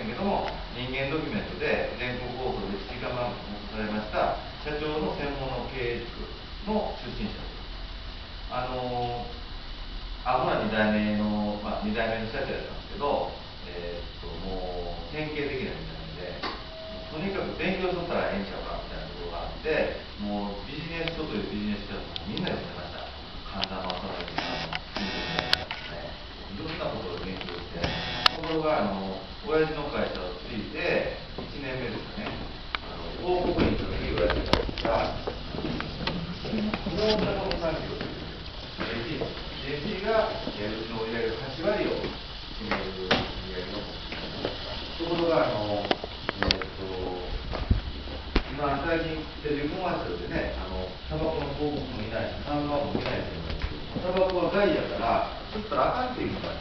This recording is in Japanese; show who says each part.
Speaker 1: せんけども、人間ドキュメントで全国放送で1時間番組放送されました社長の専門の経営塾の出身者です。アホな2代目の、2代目の社長だったんですけど、もう典型的な見た目で、とにかく勉強しとったらええんちゃうかみたいなところがあって、もうビジネス書というビジネス書をみんな読んでました。神田正則さんのいろんなことを勉強して、ところが親父の会社を継いで1年目ですかね、広告員というのをやってたんですが、大阪の産業という JT がうちの売り上げの8割を占める売り上げを持っています。ところが今最近テレビコマーシャルでね、タバコの広告もいないし、看板もいないというのですけど、タバコは害やから吸ったらあかんっていうのが